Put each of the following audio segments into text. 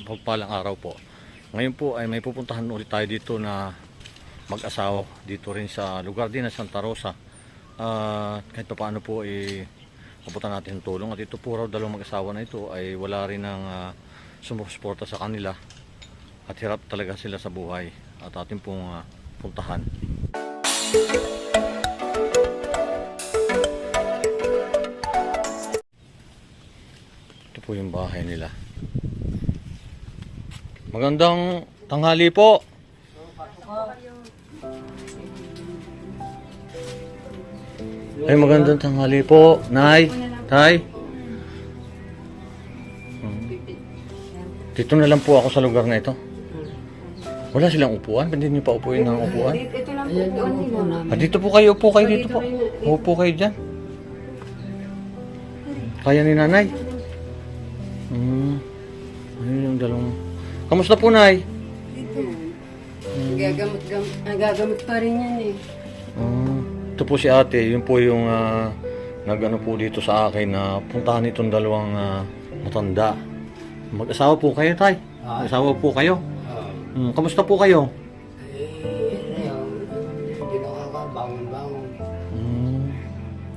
mapagpalang araw po. Ngayon po ay may pupuntahan ulit tayo dito na mag-asawa dito rin sa lugar din ng Santa Rosa. Kahit pa paano po mabutan natin ng tulong. At ito po raw dalawang mag-asawa na ito ay wala rin ng sumusuporta sa kanila. At hirap talaga sila sa buhay. At atin pong puntahan. Ito po yung bahay nila. Magandang tanghali po. Ay, magandang tanghali po, Nay, Tay. Dito na lang po ako sa lugar na ito. Wala silang upuan? Hindi niyo pa upuin ng upuan? Ito lang po upuan nila. Dito po kayo, upo kayo dito po. Upo kayo dyan. Kaya ni Nanay? Ayun yung dalawang... Kamusta po, Nay? Ito. Nagagamot pa rin yan eh. Ito po si ate, yun po yung nag-ano po dito sa akin na puntahan itong dalawang matanda. Mag-asawa po kayo, Tay? Mag-asawa po kayo? Kamusta po kayo? Hindi nakakabangon-bangon.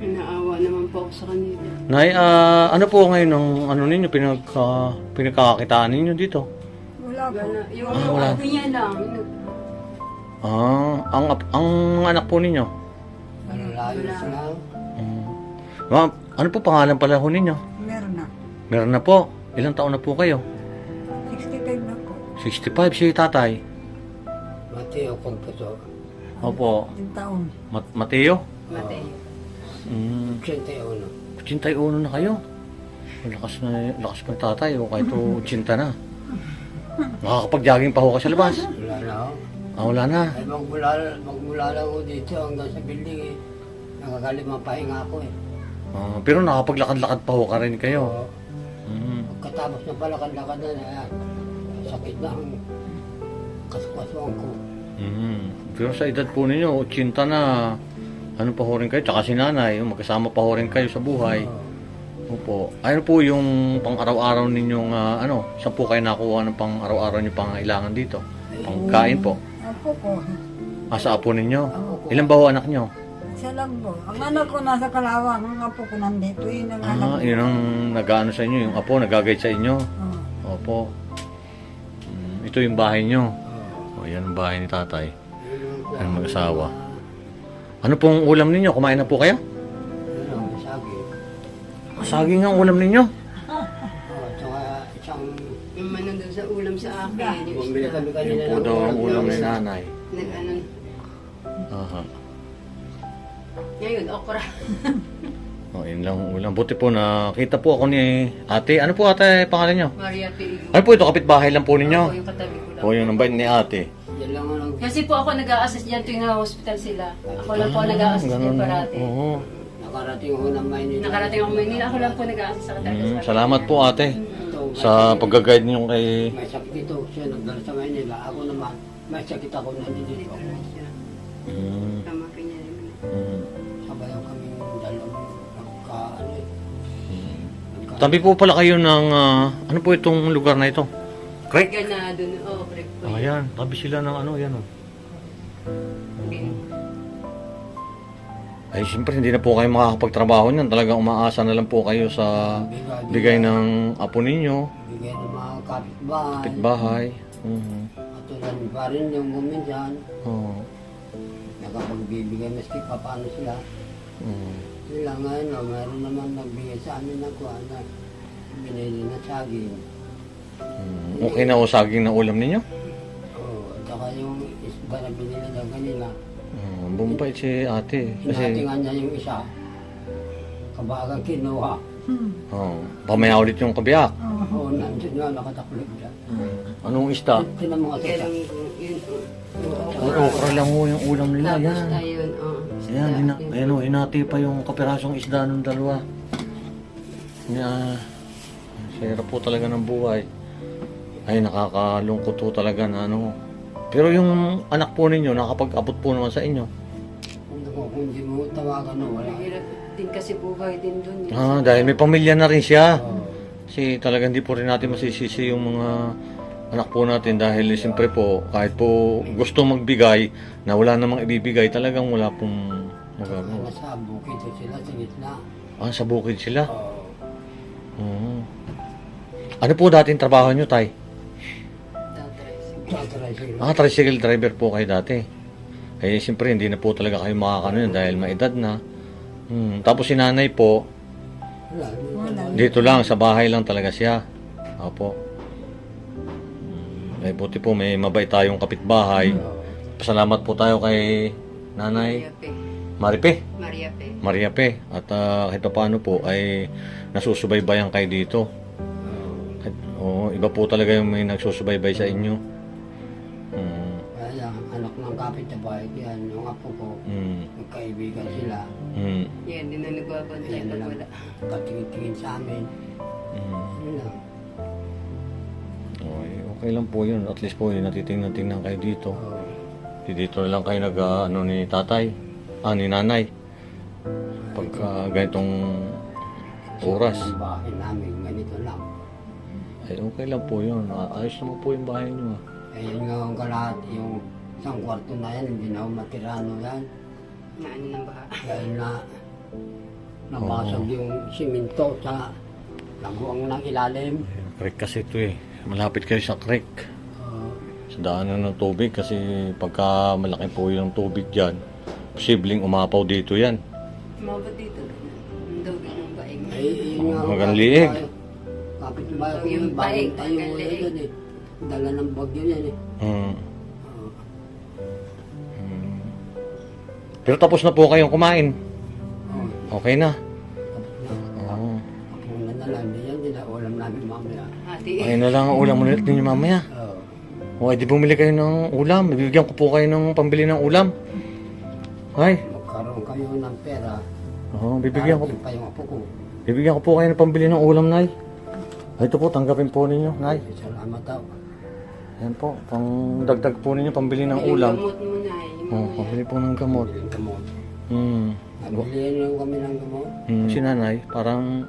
Naawa naman po ako sa kanila. Nay, ano po ngayon ang ano ninyo, pinagkakakitaan ninyo dito? Wala po. Yung wala. apo niya lang. Ang anak po ninyo? Layos lang. Ma'am, ano po pangalan pala ho ninyo? Meron na. Meron na po. Ilang taon na po kayo? 65 na po. 65 si tatay. Mateo Computer. Opo. 10 taon. Mateo? Mateo. 81. 81 na kayo. Lakas pa ng tatay. O kahit 80 na. Nakakapag-jogging pa ho ka sa labas. Wala na ako. Wala na. Ay magmula lang ako dito hanggang sa building eh. Nakakalimang pahinga ako eh. Pero nakapaglakad-lakad pa ho ka rin kayo. Oo. Pagkatapos na palakad-lakad na yan, sakit na ang kasukasuan ko. Pero sa edad po ninyo, 80 na, ano pa ho rin kayo, tsaka si nanay, magkasama pa ho rin kayo sa buhay. Opo. Ano po yung pang-araw-araw ninyong, saan po kayo nakuha ng pang-araw-araw niyo pangailangan dito? Pangkain po? Apo ko. Sa apo ninyo? Ilan ba ho anak nyo? Isa lang po. Ang anak ko nasa Kalawang. Ang apo ko nandito. Yun ang anak ko. Yun ang nag-ano sa inyo, yung apo, nag-guide sa inyo. Opo. Ito yung bahay nyo. Yan ang bahay ni tatay. Yan ang mag-asawa. Ano pong ulam ninyo? Kumain na po kayo? Saging. Saging ang ulam ninyo? Tsaka isang Yung manandun sa ulam sa akin. Yung bumili isda. kami Yun kanina po daw ang ulam ni nanay. Nag-ano. Aha. Ngayon, okra. Yun lang ang ulam. Buti po nakita po ako ni ate. Ano po ate pangalan nyo? Maria Piigo. Ano po ito? Kapitbahay lang po ninyo? Ako yung katabi ko lang. Yun ang bait ni ate. yan lang ang Kasi po ako nag-a-assist dyan tuwing hospital sila. Ako lang po nag-a-assist dyan Ganun. parati. Oo. nakarating ko ng Maynila. Nakarating ako Maynila. Ako lang po nag-a-assist sa katabi. Salamat po ate Ito, sa pag-guide niyo kay... may sakit ito. Siya nagdala sa Maynila. Ako naman, may sakit ako nandito ako. Tama ka niya rin. Sabayan kami dalawang nagka-ano eh. Tabi po pala kayo ng... ano po itong lugar na ito? Creek? Ganado na. Oh, break po. Ayan, tabi sila ng ano, yan o. Ay, siyempre hindi na po kayo makakapagtrabaho niyan. Talagang umaasa na lang po kayo sa bigay ng apo ninyo, Bigay ng mga kapitbahay. kapitbahay. At tulad pa rin yung guminsan. Oo. Nakapagbibigay maski pa paano sila. Sila ngayon, mayroon naman nagbigay sa amin ng kuha na binili na saging. Okay na o saging na ulam ninyo? Oo, at saka yung isda na binili na kanila. Bumbay si ate. Kasi, Hinatingan niya yung isa. Kabagang kinuha. pamaya ulit yung kabiyak. Oo, nandun nga, nakataklip dyan. Anong isda? Tinan mo kasi Kailang yun. Okra lang ho yung ulam nila. Tapos Yan. ayun. Ayan, hinati pa yung kapirasong isda ng dalawa. Sira po talaga ng buhay. Ay, nakakalungkot po talaga na ano. Pero yung anak po ninyo, nakapag-abot po naman sa inyo. kung hindi mo tawagan, no, wala. Mahirap din kasi buhay din dun. Dahil may pamilya na rin siya. Oo. Kasi talagang hindi po rin natin masisisi yung mga anak po natin dahil siyempre po kahit po gusto magbigay na wala namang ibibigay talagang wala pong magagawa. Nasa bukid sila sa gitna. Ah, sa bukid sila? Oo. Oo. Ano po dating trabaho nyo, Tay? Tatry sila. Ah, tricycle driver po kayo dati. Eh, siyempre, hindi na po talaga kayo makakano yun dahil maedad na. Tapos si nanay po, Wala. dito lang, sa bahay lang talaga siya. Opo. Eh, buti po, may mabait tayong kapitbahay. Pasalamat po tayo kay nanay Maripe. Maria Pe. At kahit paano po ay nasusubaybayan kayo dito. Iba po talaga yung may nagsusubaybay sa inyo. Kaya anak ng kapitbahay, yan yung apo ko, magkaibigan sila. Yan, din na nagbabantay Yan na pag lang, wala. katingin-tingin sa amin. Yun lang. Okay lang po yun. At least po yun, natitingnan-tingnan kayo dito. Oo. Dito na lang kayo ni tatay. Ni nanay. Pagka ganitong oras. Ang bahay namin, ganito lang. Ay, okay lang po yun. Ayos naman po yung bahay nyo. Eh, yun nga ang kalahat, yung isang kwarto na yan, hindi na ako matirano yan. Naano ng baha. Dahil na nabasag yung simento sa laguang ng ilalim. Creek kasi ito eh. Malapit kayo sa creek. Sa daanan ng tubig kasi pagka malaki po yung tubig dyan, posibleng umapaw dito yan. Umabot dito. Ang dawin ng baing. Ay, yun nga. Magang liig. Kapit-bahay ko Yung yung bagong baig, tayo magang liig. yan eh. Dala ng bagyo yan eh. Hmm. Oo. Pero tapos na po kayong kumain. Oo. Okay na. Tapos na. Oo. Kapunan na lang. Yan din ang ulam namin mamaya. Hati. Ayun na lang ang ulam ulit ninyo mamaya. Oo. O, di bumili kayo ng ulam. Bibigyan ko po kayo ng pambili ng ulam. Ay. Magkaroon kayo ng pera. Oo, bibigyan ko. Darating pa yung apo ko. Bibigyan ko po kayo ng pambili ng ulam, Nay. Ay, ito po, tanggapin po ninyo, Nay. Salamat daw. Ayan po, pang dagdag po ninyo, pambili ng ulam. Gamot mo na eh. Yung Oh, mga pambili po ng gamot. Biling gamot. Hmm. Nabili rin kami ng gamot. Si nanay, parang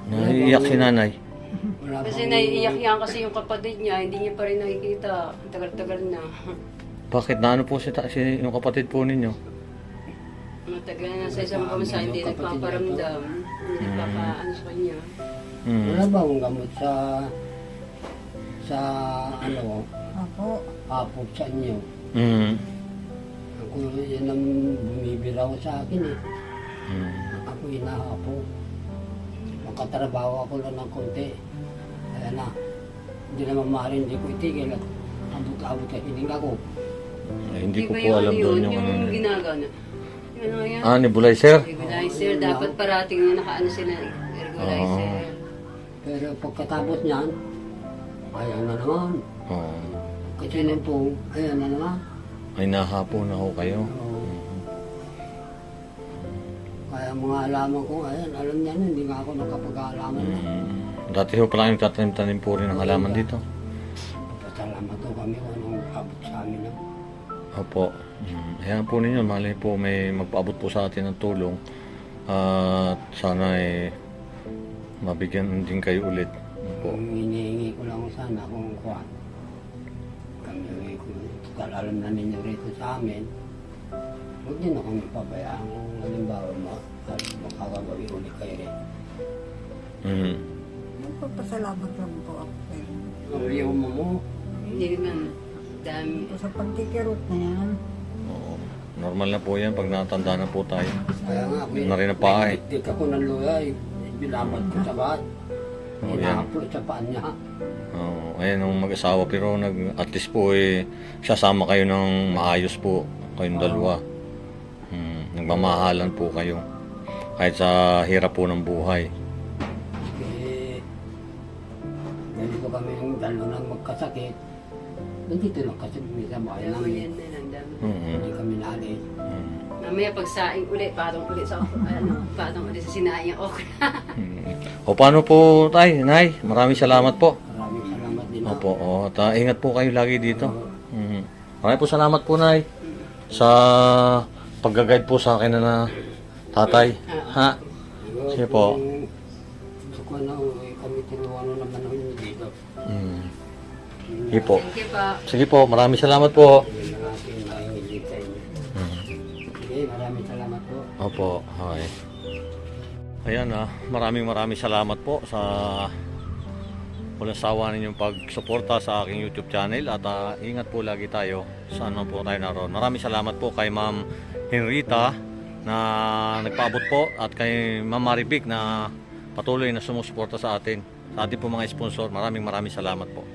naiiyak si nanay. Wala Kasi pang- naiiyak yan kasi yung kapatid niya, hindi niya pa rin nakikita. Ang tagal-tagal na. Bakit? Naano po yung kapatid po ninyo? Matagal na sa isang pamasa, hindi nagpaparamdam. Hindi nagpapaano sa kanya. Wala ba akong gamot sa ano, Ako, apo sa inyo? Ako yan ang bumibiraw sa akin eh. Ako inaapo. Makatrabaho ako lang ng konti. Kaya na, hindi naman maaaring hindi ko itigil at abot-abot na hiling ako. Ay, hindi ko ba po alam doon yung yung ano. ginagana. Yung ano yan? Nebulizer? Regularizer. Dapat parating na nakaano sila. Regularizer. Pero pagkatapos niyan, ayaw na naman. Oo. Kasi nung po, ayaw na naman. Ay, nahapon na ho kayo. Oo. Kaya mga alaman ko, ayan, alam niya na, hindi nga ako nakapag-aalaman na. Dati ho pala yung tatanim-tanim po rin ng halaman dito. Pasalamat po kami kung anong abot sa amin na. Opo. Ayan po ninyo, malay po may magpaabot po sa atin ng tulong. At sana mabigyan din kayo ulit. Po. Kung hinihingi ko lang sana kung kuha. Kami, total alam na ninyo rito sa amin. Huwag niyo na kami pabayaan kung halimbawa makakagawi ulit kayo rin. magpapasalamat lang po ako. Ang liyaw mo, Hindi naman. Dami. Sa pagkikirot na yan, Oo. Normal na po yan pag natanda na po tayo. kaya nga ako Na rin ang paa eh. Dik ako ng luya, binabad ko sa bahat. Oo, yan. Inaaplo sa paan niya. Oo. Ayan ang mag-asawa pero at least po sasama kayo ng maayos po kayong dalawa. Nagmamahalan po kayo. Kahit sa hirap po ng buhay. Eh, ganito kami yung dalawa nang magkasakit. Nandito lang kasi sa bahay Dami namin. yan na lang. Dami. Hindi kami naalis. Mamaya pag saing ulit, patong ulit sa patong ulit sa sinaing okra. O paano po tay, Nay? Maraming salamat po. Maraming salamat din. Opo, at ingat po kayo lagi dito. Maraming po salamat po, Nay, sa pag-guide po sa akin na tatay. Ha? Sige po. Gusto ko na, kami tulungan naman ako dito. Sige po. Thank you pa. Sige po, maraming salamat po. Yun ang aking maingilip sa inyo. Sige, maraming salamat po. Opo, hi. Ayan maraming salamat po sa walang sawa ninyong pagsuporta sa aking YouTube channel at ingat po lagi tayo saan man po tayo naroon. Maraming salamat po kay Ma'am Henrita na nagpaabot po at kay Ma'am Maribik na patuloy na sumusuporta sa atin. Sa ating po mga sponsor, maraming salamat po.